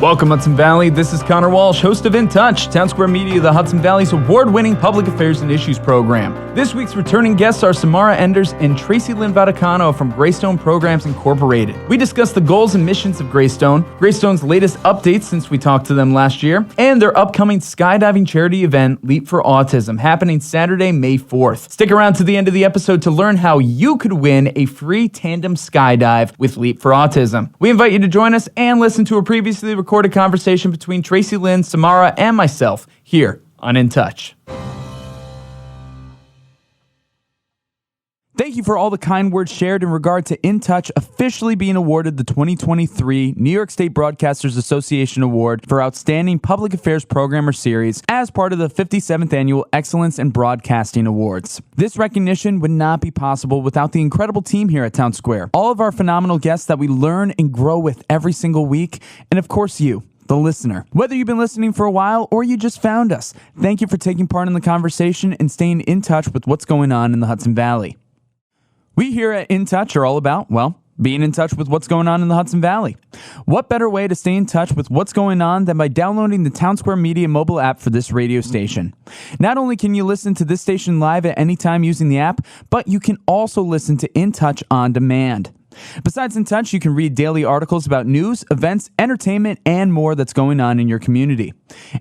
Welcome, Hudson Valley. This is Conor Walsh, host of In Touch, Townsquare Media, the Hudson Valley's award-winning public affairs and issues program. This week's returning guests are Samara Enders and Tracilyn Vaticano from Greystone Programs Incorporated. We discuss the goals and missions of Greystone, Greystone's latest updates since we talked to them last year, and their upcoming skydiving charity event, Leap for Autism, happening Saturday, May 4th. Stick around to the end of the episode to learn how you could win a free tandem skydive with Leap for Autism. We invite you to join us and listen to a previously recorded conversation between Tracilyn, Samara, and myself here on In Touch. Thank you for all the kind words shared in regard to In Touch officially being awarded the 2023 New York State Broadcasters Association Award for Outstanding Public Affairs Programmer Series as part of the 57th Annual Excellence in Broadcasting Awards. This recognition would not be possible without the incredible team here at Townsquare, all of our phenomenal guests that we learn and grow with every single week, and of course you, the listener. Whether you've been listening for a while or you just found us, thank you for taking part in the conversation and staying in touch with what's going on in the Hudson Valley. We here at In Touch are all about, being in touch with what's going on in the Hudson Valley. What better way to stay in touch with what's going on than by downloading the Townsquare Media mobile app for this radio station? Not only can you listen to this station live at any time using the app, but you can also listen to In Touch on demand. Besides In Touch, you can read daily articles about news, events, entertainment, and more that's going on in your community.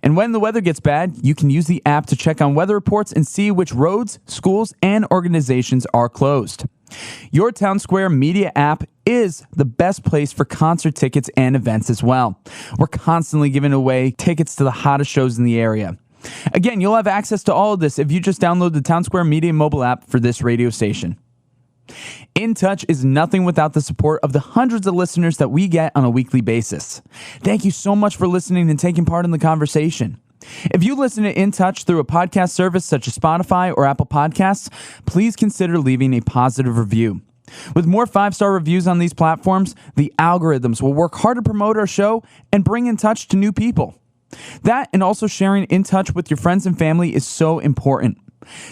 And when the weather gets bad, you can use the app to check on weather reports and see which roads, schools, and organizations are closed. Your Townsquare Media app is the best place for concert tickets and events as well. We're constantly giving away tickets to the hottest shows in the area. Again, you'll have access to all of this if you just download the Townsquare Media mobile app for this radio station. In Touch is nothing without the support of the hundreds of listeners that we get on a weekly basis. Thank you so much for listening and taking part in the conversation. If you listen to In Touch through a podcast service such as Spotify or Apple Podcasts, please consider leaving a positive review. With more 5-star reviews on these platforms, the algorithms will work hard to promote our show and bring In Touch to new people. That and also sharing In Touch with your friends and family is so important.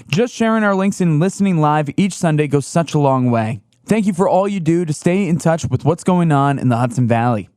Just sharing our links and listening live each Sunday goes such a long way. Thank you for all you do to stay in touch with what's going on in the Hudson Valley.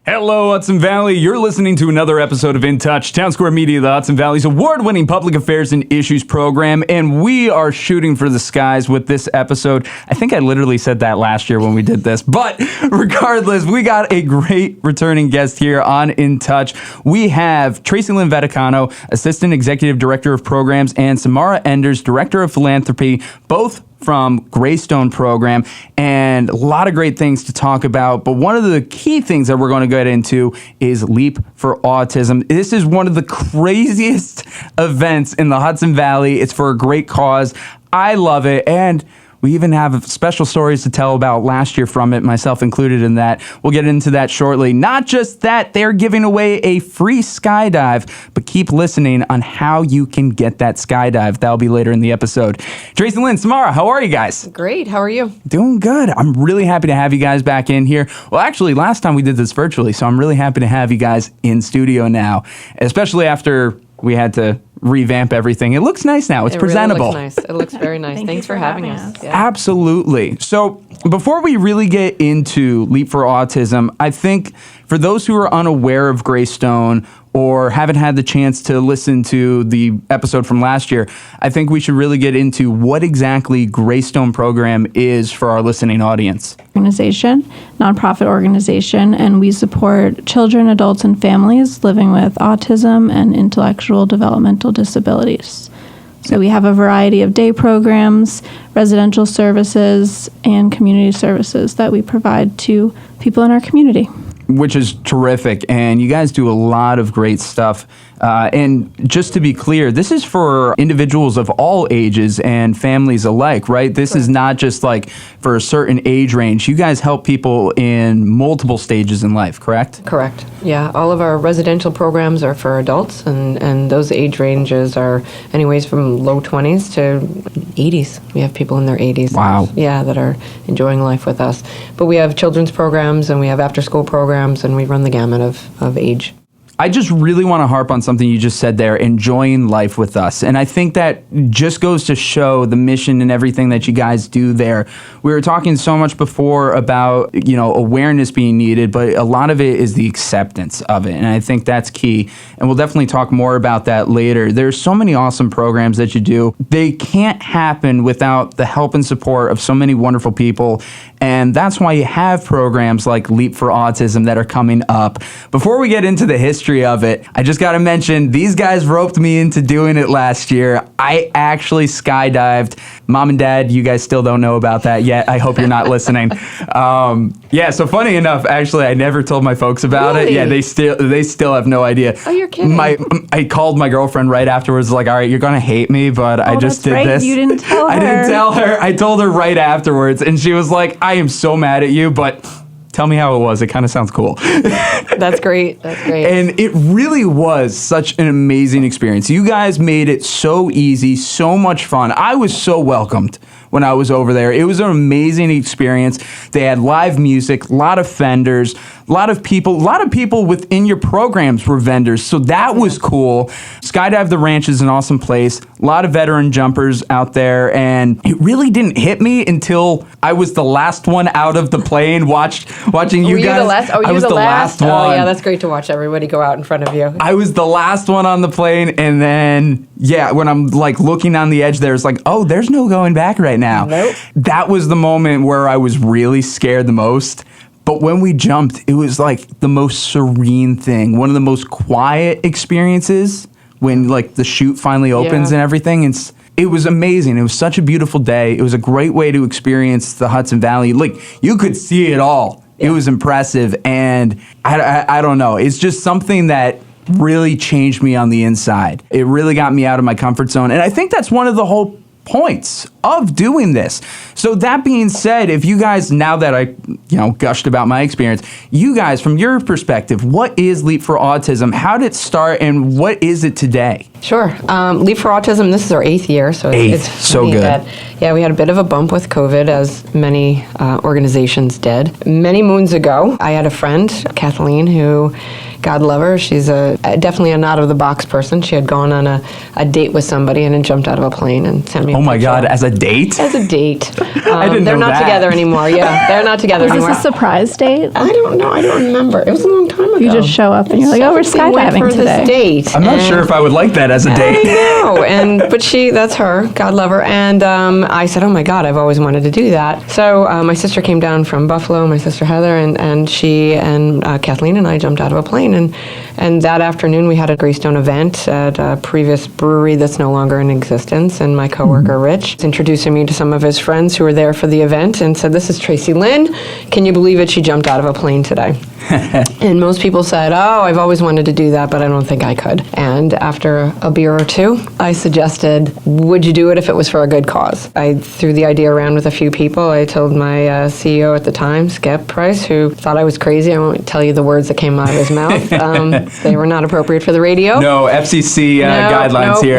Hello, Hudson Valley. You're listening to another episode of In Touch, Townsquare Media, the Hudson Valley's award-winning public affairs and issues program, and we are shooting for the skies with this episode. I think I literally said that last year when we did this, but regardless, we got a great returning guest here on In Touch. We have Tracilyn Vaticano, Assistant Executive Director of Programs, and Samara Enders, Director of Philanthropy, both from Greystone Program, and a lot of great things to talk about. But one of the key things that we're going to get into is Leap for Autism. This is one of the craziest events in the Hudson Valley. It's for a great cause. I love it. And we even have special stories to tell about last year from it, myself included in that. We'll get into that shortly. Not just that, they're giving away a free skydive, but keep listening on how you can get that skydive. That'll be later in the episode. Tracilyn, Samara, how are you guys? Great. How are you? Doing good. I'm really happy to have you guys back in here. Well, actually, last time we did this virtually, so I'm really happy to have you guys in studio now, especially after we had to revamp everything. It looks nice now. It's presentable. Really looks nice. It looks very nice. Thanks for having us. Yeah. Absolutely. So before we really get into Leap for Autism, I think for those who are unaware of Greystone or haven't had the chance to listen to the episode from last year, I think we should really get into what exactly Greystone Program is for our listening audience. Organization, nonprofit organization, and we support children, adults, and families living with autism and intellectual developmental disabilities. So we have a variety of day programs, residential services, and community services that we provide to people in our community. Which is terrific, and you guys do a lot of great stuff. And just to be clear, this is for individuals of all ages and families alike, right? This is not just like for a certain age range. You guys help people in multiple stages in life, correct? Correct. Yeah, all of our residential programs are for adults, and those age ranges are anyways from low 20s to 80s. We have people in their 80s. Wow. Yeah, that are enjoying life with us. But we have children's programs, and we have after-school programs, and we run the gamut of age. I just really want to harp on something you just said there, enjoying life with us. And I think that just goes to show the mission and everything that you guys do there. We were talking so much before about, awareness being needed, but a lot of it is the acceptance of it. And I think that's key. And we'll definitely talk more about that later. There's so many awesome programs that you do. They can't happen without the help and support of so many wonderful people. And that's why you have programs like Leap for Autism that are coming up. Before we get into the history of it, I just got to mention, these guys roped me into doing it last year. I actually skydived. Mom and Dad, you guys still don't know about that yet. I hope you're not listening. So funny enough, actually, I never told my folks about it. Yeah, they still have no idea. Oh, you're kidding. I called my girlfriend right afterwards, like, all right, you're going to hate me, but I just did this. You didn't tell her. I didn't tell her. I told her right afterwards, and she was like, I am so mad at you, but tell me how it was. It kind of sounds cool. That's great. That's great. And it really was such an amazing experience. You guys made it so easy, so much fun. I was so welcomed when I was over there. It was an amazing experience. They had live music, a lot of vendors, a lot of people within your programs were vendors. So that was cool. Skydive the Ranch is an awesome place. A lot of veteran jumpers out there. And it really didn't hit me until I was the last one out of the plane watching you guys. I was the last one. Oh, yeah, that's great to watch everybody go out in front of you. I was the last one on the plane. And then, when I'm like looking on the edge there, it's like, oh, there's no going back right now. Nope. That was the moment where I was really scared the most. But when we jumped, it was like the most serene thing. One of the most quiet experiences when like the chute finally opens and everything. It was amazing. It was such a beautiful day. It was a great way to experience the Hudson Valley. Like, you could see it all. Yeah. It was impressive. And I don't know. It's just something that really changed me on the inside. It really got me out of my comfort zone. And I think that's one of the whole points of doing this. So that being said, if you guys, now that I gushed about my experience, you guys, from your perspective, what is Leap for Autism? How did it start, and what is it today? Sure. Leap for Autism, this is our 8th year, so it's so good. We had a bit of a bump with COVID, as many organizations did. Many moons ago, I had a friend, Kathleen, who, God love her, she's definitely a not-of-the-box person. She had gone on a date with somebody and then jumped out of a plane and sent me a Oh my picture. God, as a date? As a date. I didn't know They're not that. together anymore. Yeah, they're not together Was anymore. this a surprise date? I don't know. I don't remember. It was a long time ago. You just show up and you're like, oh, we're Something went skydiving for today. This date. I'm not sure if I would like that as a date. I know, but that's her, God love her. And I said, oh my God, I've always wanted to do that. So my sister came down from Buffalo, my sister Heather, and she and Kathleen and I jumped out of a plane. And that afternoon we had a Greystone event at a previous brewery that's no longer in existence. And my coworker, Rich, is introducing me to some of his friends who were there for the event and said, this is Tracilyn. Can you believe it? She jumped out of a plane today. And most people said, oh, I've always wanted to do that, but I don't think I could. And after a beer or two, I suggested, would you do it if it was for a good cause? I threw the idea around with a few people. I told my CEO at the time, Skip Price, who thought I was crazy. I won't tell you the words that came out of his mouth. They were not appropriate for the radio. No, FCC guidelines here.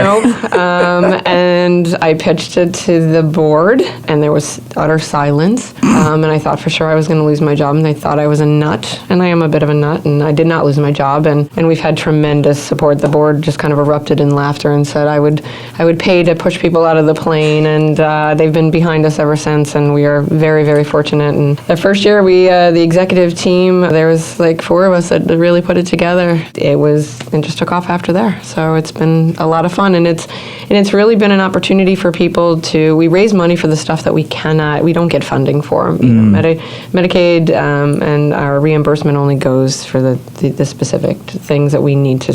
And I pitched it to the board, and there was utter silence. And I thought for sure I was going to lose my job, and they thought I was a nut. And I am a bit of a nut, and I did not lose my job. And we've had tremendous support. The board just kind of erupted in laughter and said I would pay to push people out of the plane, and they've been behind us ever since, and we are very, very fortunate. And the first year, the executive team, there was like 4 of us that really put it together. It just took off after there. So it's been a lot of fun, and it's really been an opportunity for people we raise money for the stuff that we don't get funding for. Medicaid and our reimbursement only goes for the specific things that we need to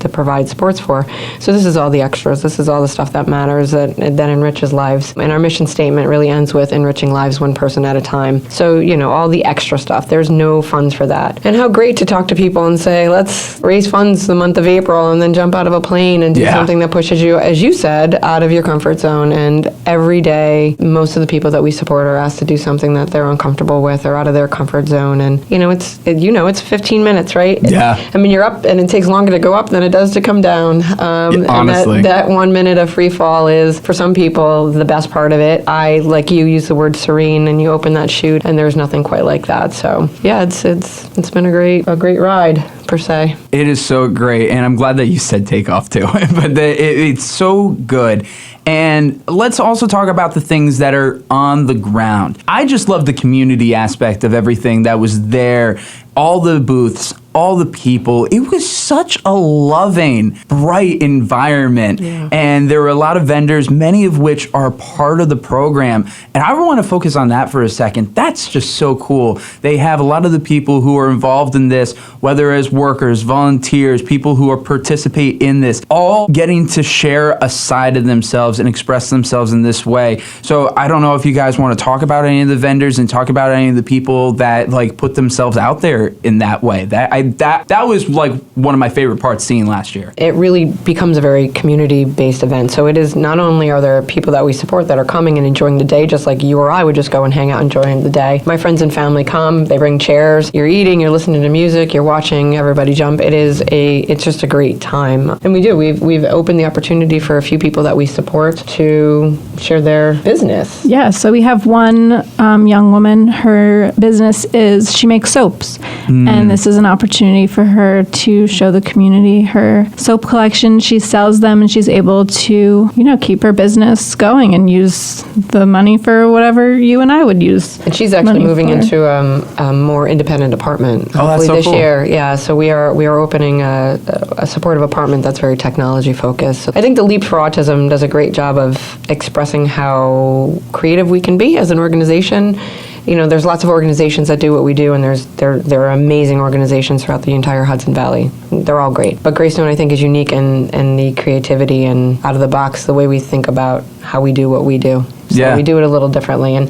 provide supports for. So this is all the extras. This is all the stuff that matters, that enriches lives. And our mission statement really ends with enriching lives one person at a time. So, all the extra stuff, there's no funds for that. And how great to talk to people and say, let's raise funds the month of April and then jump out of a plane and do something that pushes you, as you said, out of your comfort zone. And every day, most of the people that we support are asked to do something that they're uncomfortable with or out of their comfort zone. And, it's 15 minutes, right? Yeah. You're up and it takes longer to go up than it does to come down. Honestly. And that 1 minute of free fall is, for some people, the best part of it. I, like you, use the word serene, and you open that chute, and there's nothing quite like that. So, yeah, it's been a great ride, per se. It is so great, and I'm glad that you said takeoff too. But it's so good. And let's also talk about the things that are on the ground. I just love the community aspect of everything that was there. All the booths, all the people. It was such a loving, bright environment. Yeah. And there were a lot of vendors, many of which are part of the program. And I want to focus on that for a second. That's just so cool. They have a lot of the people who are involved in this, whether as workers, volunteers, people who are participate in this, all getting to share a side of themselves and express themselves in this way. So I don't know if you guys want to talk about any of the vendors and talk about any of the people that like put themselves out there in that way. That was like one of my favorite parts seeing last year. It really becomes a very community-based event. So it is, not only are there people that we support that are coming and enjoying the day, just like you or I would just go and hang out enjoying the day. My friends and family come, they bring chairs, you're eating, you're listening to music, you're watching everybody jump. It's just a great time. And we've opened the opportunity for a few people that we support to share their business. Yeah, so we have one young woman. Her business is she makes soaps. And this is an opportunity for her to show the community her soap collection. She sells them, and she's able to, keep her business going and use the money for whatever you and I would use. And she's actually moving for. into a more independent apartment. Oh, that's so this cool. year. Yeah, so we are opening a supportive apartment that's very technology focused. So I think the Leap for Autism does a great job of expressing how creative we can be as an organization. There's lots of organizations that do what we do, and there are amazing organizations throughout the entire Hudson Valley. They're all great. But Greystone, I think, is unique in the creativity and out of the box, the way we think about how we do what we do. So we do it a little differently. And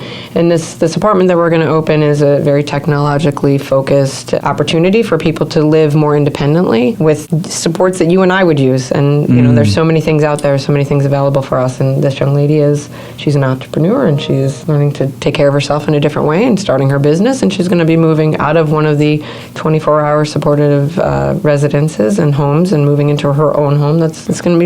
this apartment that we're going to open is a very technologically focused opportunity for people to live more independently with supports that you and I would use. And, there's so many things out there, so many things available for us. And this young lady she's an entrepreneur, and she's learning to take care of herself in a different way and starting her business. And she's going to be moving out of one of the 24-hour supportive residences and homes and moving into her own home.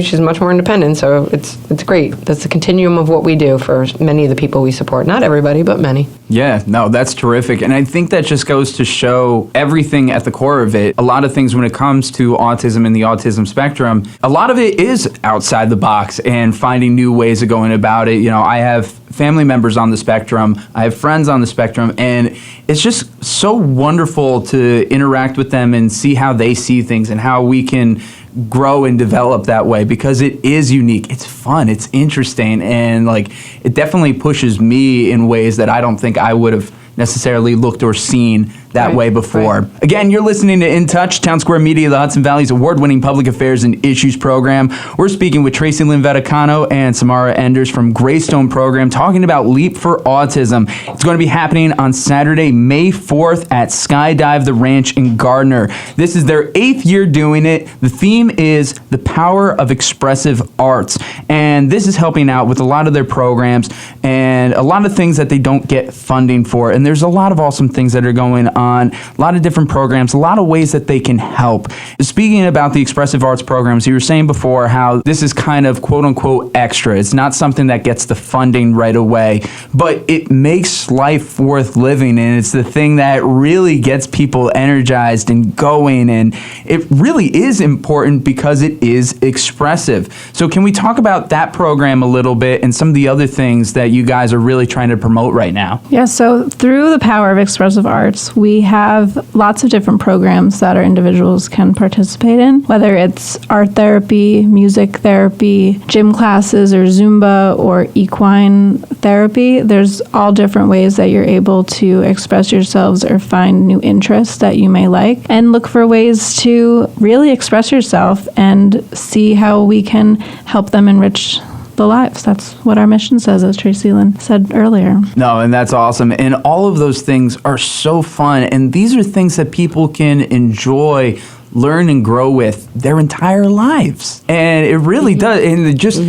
She's much more independent. So it's great. That's the continuum of what we do for many of the people we support. Not everybody, but many. Yeah, no, that's terrific. And I think that just goes to show everything at the core of it. A lot of things when it comes to autism and the autism spectrum, a lot of it is outside the box and finding new ways of going about it. I have family members on the spectrum, I have friends on the spectrum, and it's just so wonderful to interact with them and see how they see things and how we can grow and develop that way, because it is unique, it's fun, it's interesting, and it definitely pushes me in ways that I don't think I would have necessarily looked or seen that way before. Right. Again, you're listening to In Touch, Townsquare Media, the Hudson Valley's award-winning public affairs and issues program. We're speaking with Tracilyn Vaticano and Samara Enders from Greystone Program, talking about Leap for Autism. It's going to be happening on Saturday, May 4th at Skydive the Ranch in Gardner. This is their 8th year doing it. The theme is the power of expressive arts, and this is helping out with a lot of their programs and a lot of things that they don't get funding for. And there's a lot of awesome things that are going on, a lot of different programs, a lot of ways that they can help. Speaking about the expressive arts programs, you were saying before how this is kind of quote unquote extra. It's not something that gets the funding right away, but it makes life worth living, and it's the thing that really gets people energized and going, and it really is important because it is expressive. So can we talk about that program a little bit and some of the other things that you guys are really trying to promote right now? Yeah, so through the power of expressive arts, we have lots of different programs that our individuals can participate in, whether it's art therapy, music therapy, gym classes, or Zumba, or equine therapy. There's all different ways that you're able to express yourselves or find new interests that you may like, and look for ways to really express yourself and see how we can help them enrich the lives. That's what our mission says, as Tracilyn said earlier. No, and that's awesome. And all of those things are so fun. And these are things that people can enjoy learn and grow with their entire lives. And it really does. And it just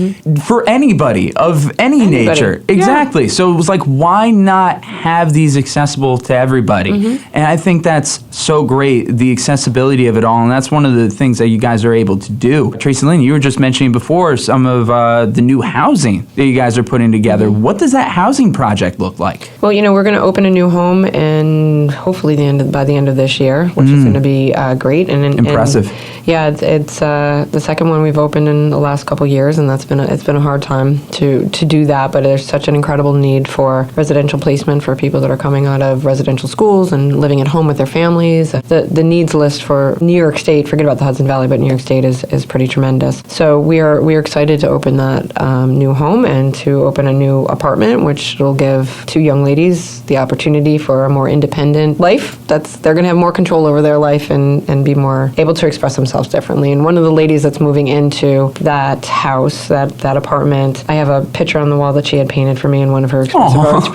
for anybody of any nature. Exactly. Yeah. So it was like, why not have these accessible to everybody? And I think that's so great, the accessibility of it all. And that's one of the things that you guys are able to do. Tracilyn, you were just mentioning before some of the new housing that you guys are putting together. What does that housing project look like? Well, we're going to open a new home and hopefully by the end of this year, which is going to be great. And impressive. It's the second one we've opened in the last couple years, and it's been a hard time to do that. But there's such an incredible need for residential placement for people that are coming out of residential schools and living at home with their families. The needs list for New York State, forget about the Hudson Valley, but New York State is pretty tremendous. So we are excited to open that new home and to open a new apartment, which will give two young ladies the opportunity for a more independent life. They're going to have more control over their life and be more able to express themselves differently. And one of the ladies that's moving into that house, that apartment, I have a picture on the wall that she had painted for me in one of her expressive arts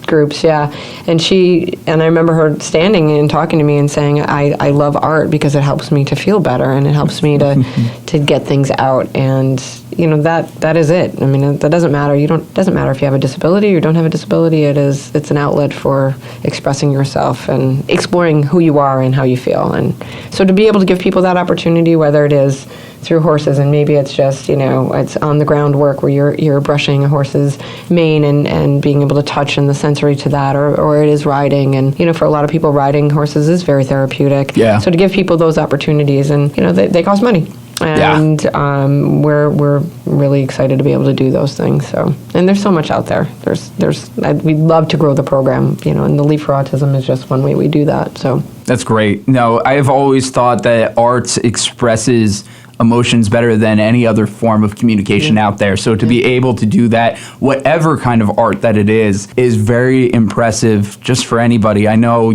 groups. Yeah, and I remember her standing and talking to me and saying, I love art because it helps me to feel better and it helps me to get things out. And that is it. I mean, that doesn't matter. Doesn't matter if you have a disability or don't have a disability. It's an outlet for expressing yourself and exploring who you are and how you feel. And so to be able to give people that opportunity, whether it is through horses, and maybe it's just, it's on the ground work where you're brushing a horse's mane and being able to touch and the sensory to that, or it is riding. And, for a lot of people, riding horses is very therapeutic. Yeah. So to give people those opportunities, and, they cost money. And we're really excited to be able to do those things. So, and there's so much out there. We'd love to grow the program, and the Leap for Autism is just one way we do that. So that's great. No, I've always thought that art expresses emotions better than any other form of communication out there. So to be able to do that, whatever kind of art that it is very impressive just for anybody. I know,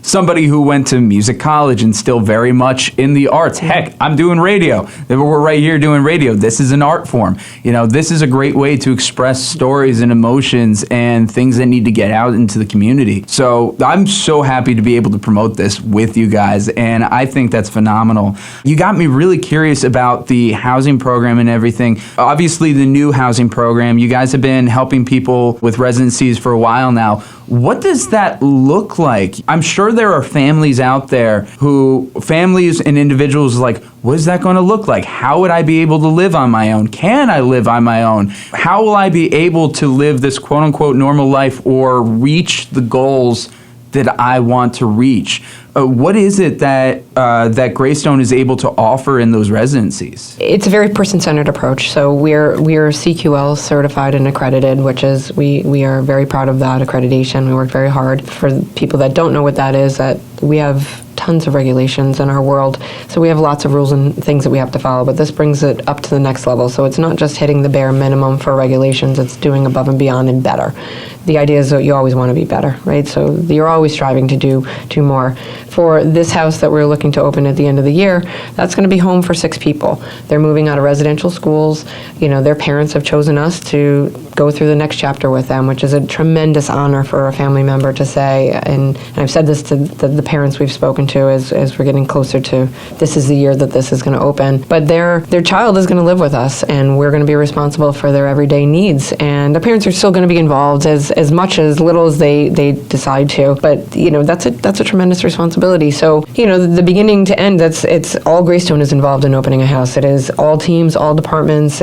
somebody who went to music college and still very much in the arts. Heck, I'm doing radio. We're right here doing radio. This is an art form. This is a great way to express stories and emotions and things that need to get out into the community. So I'm so happy to be able to promote this with you guys, and I think that's phenomenal. You got me really curious about the housing program and everything. Obviously, the new housing program, you guys have been helping people with residencies for a while now. What does that look like? I'm sure there are families out there families and individuals like, what is that going to look like? How would I be able to live on my own? Can I live on my own? How will I be able to live this quote unquote normal life or reach the goals that I want to reach? What is it that Greystone is able to offer in those residencies? It's a very person-centered approach. So we're CQL certified and accredited, which is we are very proud of that accreditation. We work very hard. For people that don't know what that is, that we have tons of regulations in our world. So we have lots of rules and things that we have to follow, but this brings it up to the next level. So it's not just hitting the bare minimum for regulations, it's doing above and beyond and better. The idea is that you always want to be better, right? So you're always striving to do more. For this house that we're looking to open at the end of the year, that's going to be home for 6 people. They're moving out of residential schools. Their parents have chosen us to go through the next chapter with them, which is a tremendous honor for a family member to say. And I've said this to the parents we've spoken to as we're getting closer to this is the year that this is going to open. But their child is going to live with us, and we're going to be responsible for their everyday needs. And the parents are still going to be involved as much as little as they decide to. But that's a tremendous responsibility. So the beginning to end, it's all Greystone is involved in opening a house. It is all teams, all departments.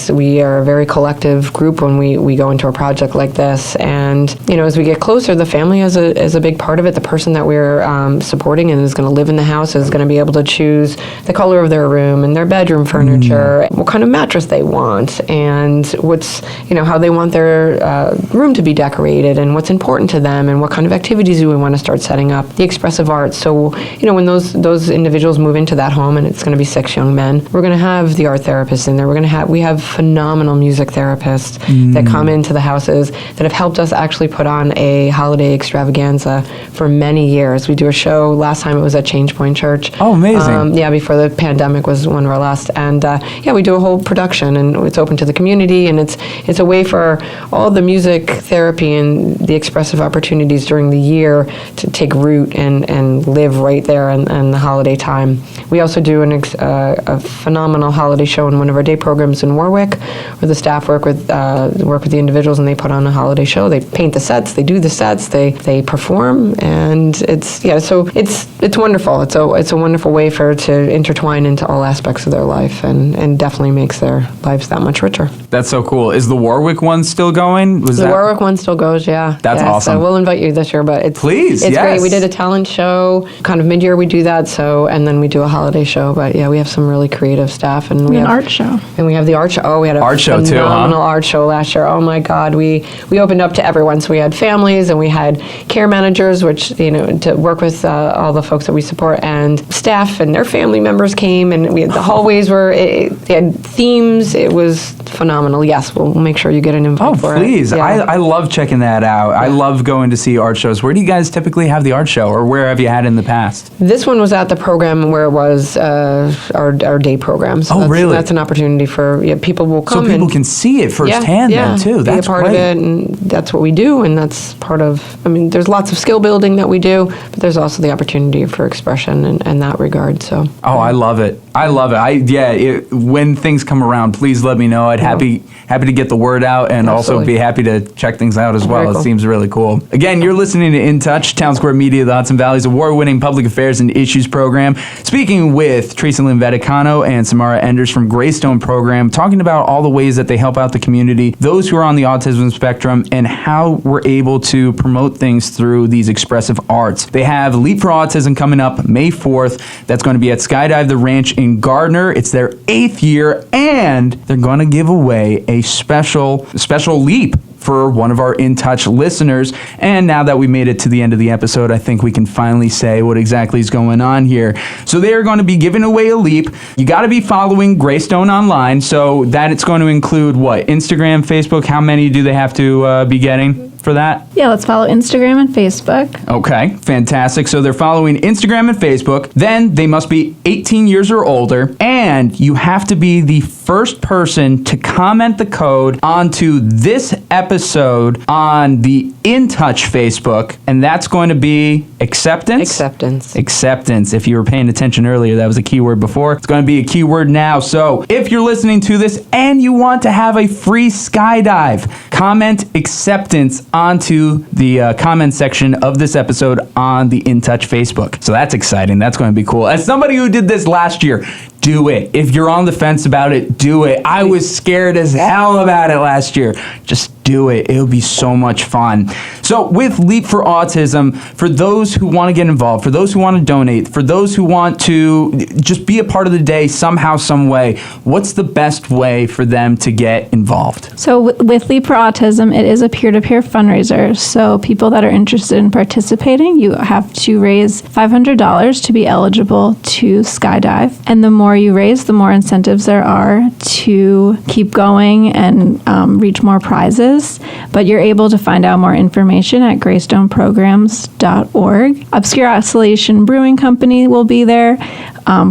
We are a very collective group when we go into a project like this. And as we get closer, the family is a big part of it. The person that we're supporting and is going to live in the house is going to be able to choose the color of their room and their bedroom furniture, what kind of mattress they want, and what's how they want their room to be decorated, and what's important to them, and what kind of activities do we want to start setting up. The expressive arts. So when those individuals move into that home, and it's going to be 6 young men, we're going to have the art therapists in there. We have phenomenal music therapists that come into the houses that have helped us actually put on a holiday extravaganza for many years. We do a show last last time it was at Change Point Church. Oh, amazing. Yeah, before the pandemic was one of our last. And yeah, we do a whole production, and it's open to the community, and it's a way for all the music therapy and the expressive opportunities during the year to take root and live right there in the holiday time. We also do a phenomenal holiday show in one of our day programs in Warwick, where the staff work with the individuals, and they put on a holiday show. They paint the sets, they do the sets, they perform, and so it's wonderful. It's a wonderful way to intertwine into all aspects of their life, and definitely makes their lives that much richer. That's so cool. Is the Warwick one still going? Warwick one still goes, yeah. That's awesome. So we'll invite you this year, but it's yes. great. We did a talent show, kind of mid-year we do that, and then we do a holiday show. But yeah, we have some really creative staff, and we have an art show. And we have the art show. Oh, we had a art show too, phenomenal art show last year. Oh my God, we opened up to everyone. So we had families, and we had care managers, which to work with all the folks that we support, and staff and their family members came, and we had the hallways they had themes. It was phenomenal. Yes, we'll make sure you get an invite for it. Oh, please. Yeah. I love checking that out. I love going to see art shows. Where do you guys typically have the art show, or where have you had in the past? This one was at the program where it was our day program. So really? That's an opportunity for people will come. So people can see it firsthand then, too. That's be a part great. of it, and that's what we do, and that's part of, there's lots of skill building that we do, but there's also the opportunity for expression in that regard, so. Oh, I love it. When things come around, please let me know. I'd happy to get the word out, and also be happy to check things out as well. It seems really cool. Again, you're listening to In Touch, Townsquare Media, the Hudson Valley's award-winning public affairs and issues program. Speaking with Tracilyn Vaticano and Samara Enders from Greystone Program, talking about all the ways that they help out the community, those who are on the autism spectrum, and how we're able to promote things through these expressive arts. They have Leap for Autism coming up May 4th. That's going to be at Skydive the Ranch in Gardner. It's their 8th year, and they're going to give away a special leap for one of our In Touch listeners. And now that we made it to the end of the episode, I think we can finally say what exactly is going on here. So they are going to be giving away a leap. You got to be following Greystone online, so that it's going to include what? Instagram, Facebook? How many do they have to be getting for that? Yeah, let's follow Instagram and Facebook. Okay, fantastic. So they're following Instagram and Facebook. Then they must be 18 years or older, and you have to be the first person to comment the code onto this episode on the In Touch Facebook, and that's going to be acceptance? Acceptance. If you were paying attention earlier, that was a keyword before. It's going to be a keyword now. So if you're listening to this and you want to have a free skydive, comment acceptance onto the comment section of this episode on the In Touch Facebook. So that's exciting. That's going to be cool. As somebody who did this last year, do it. If you're on the fence about it, do it. I was scared as hell about it last year. Just do it. It'll be so much fun. So with Leap for Autism, for those who want to get involved, for those who want to donate, for those who want to just be a part of the day somehow, some way, what's the best way for them to get involved? So with Leap for Autism, it is a peer-to-peer fundraiser. So people that are interested in participating, you have to raise $500 to be eligible to skydive. And the more you raise, the more incentives there are to keep going and reach more prizes. But you're able to find out more information at greystoneprograms.org. Obscure Oscillation Brewing Company will be there,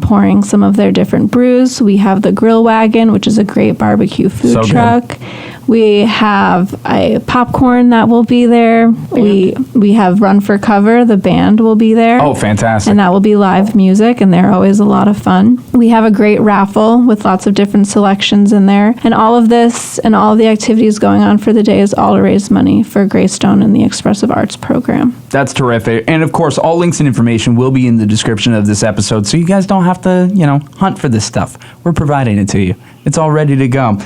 pouring some of their different brews. We have the Grill Wagon, which is a great barbecue food truck. We have a popcorn that will be there. We have Run for Cover. The band will be there. Oh, fantastic. And that will be live music, and they're always a lot of fun. We have a great raffle with lots of different selections in there. And all of this and all of the activities going on for the day is all to raise money for Greystone and the Expressive Arts Program. That's terrific. And of course, all links and information will be in the description of this episode, so you guys don't have to, hunt for this stuff. We're providing it to you. It's all ready to go.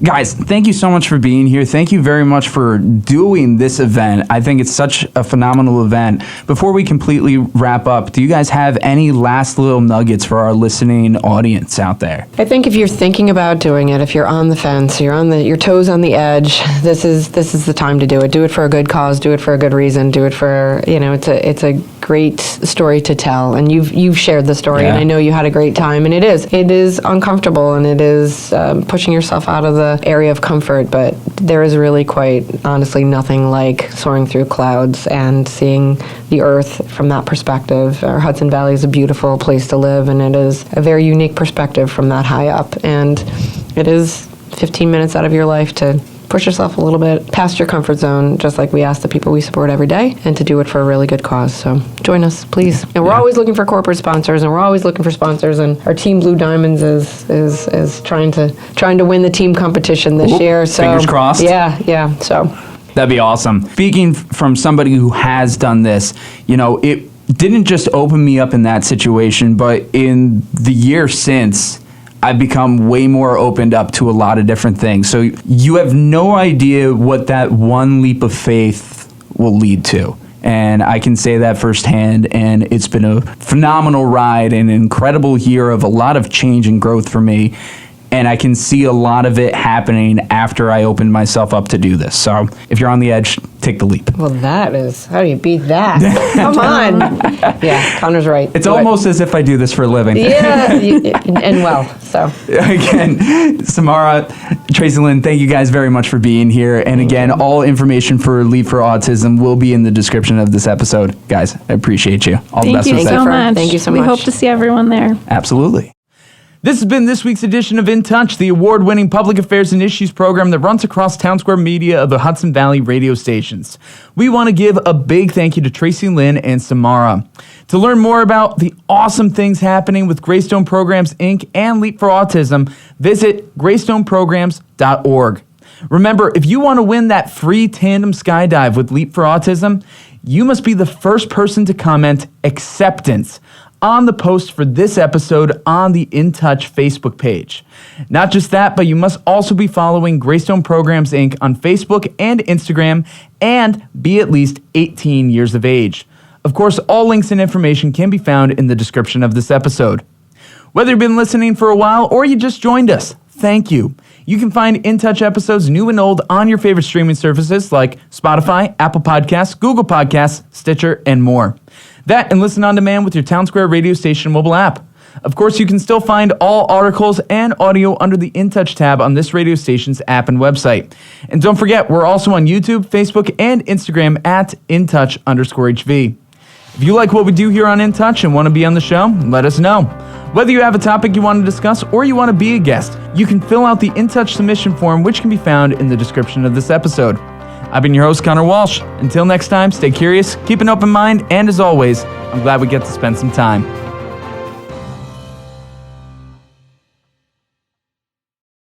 Guys, thank you so much for being here. Thank you very much for doing this event. I think it's such a phenomenal event. Before we completely wrap up, do you guys have any last little nuggets for our listening audience out there? I think if you're thinking about doing it, if you're on the fence, you're on your toes on the edge, this is the time to do it. Do it for a good cause. Do it for a good reason. Do it for, it's a great story to tell, and you've shared the story, and I know you had a great time, and it is uncomfortable, and it is pushing yourself out of the area of comfort, but there is really quite honestly nothing like soaring through clouds and seeing the earth from that perspective. Our Hudson Valley is a beautiful place to live, and it is a very unique perspective from that high up. And it is 15 minutes out of your life to push yourself a little bit past your comfort zone, just like we ask the people we support every day, and to do it for a really good cause. So join us, please. And we're always looking for corporate sponsors, and we're always looking for sponsors. And our team Blue Diamonds is trying to win the team competition this year. So fingers crossed. Yeah. So That'd be awesome. Speaking from somebody who has done this, it didn't just open me up in that situation, but in the year since, I've become way more opened up to a lot of different things. So you have no idea what that one leap of faith will lead to. And I can say that firsthand, and it's been a phenomenal ride and an incredible year of a lot of change and growth for me. And I can see a lot of it happening after I opened myself up to do this. So if you're on the edge, take the leap. Well, how do you beat that? Come on. Yeah, Conor's right. It's almost as if I do this for a living. Yeah, and well, so. Again, Samara, Tracilyn, thank you guys very much for being here. And again, all information for Leap for Autism will be in the description of this episode. Guys, I appreciate you. All the best with that. Thank you so much. We hope to see everyone there. Absolutely. This has been this week's edition of In Touch, the award-winning public affairs and issues program that runs across Townsquare media of the Hudson Valley radio stations. We want to give a big thank you to Tracilyn and Samara. To learn more about the awesome things happening with Greystone Programs Inc. and Leap for Autism, visit greystoneprograms.org. Remember, if you want to win that free tandem skydive with Leap for Autism, you must be the first person to comment acceptance on the post for this episode on the In Touch Facebook page. Not just that, but you must also be following Greystone Programs Inc. on Facebook and Instagram and be at least 18 years of age. Of course, all links and information can be found in the description of this episode. Whether you've been listening for a while or you just joined us, thank you. You can find In Touch episodes new and old on your favorite streaming services like Spotify, Apple Podcasts, Google Podcasts, Stitcher, and more. That and listen on demand with your Townsquare radio station mobile app. Of course, you can still find all articles and audio under the In Touch tab on this radio station's app and website. And don't forget, we're also on YouTube, Facebook, and Instagram at InTouch_HV. If you like what we do here on In Touch and want to be on the show, let us know. Whether you have a topic you want to discuss or you want to be a guest, you can fill out the In Touch submission form, which can be found in the description of this episode. I've been your host, Conor Walsh. Until next time, stay curious, keep an open mind, and as always, I'm glad we get to spend some time.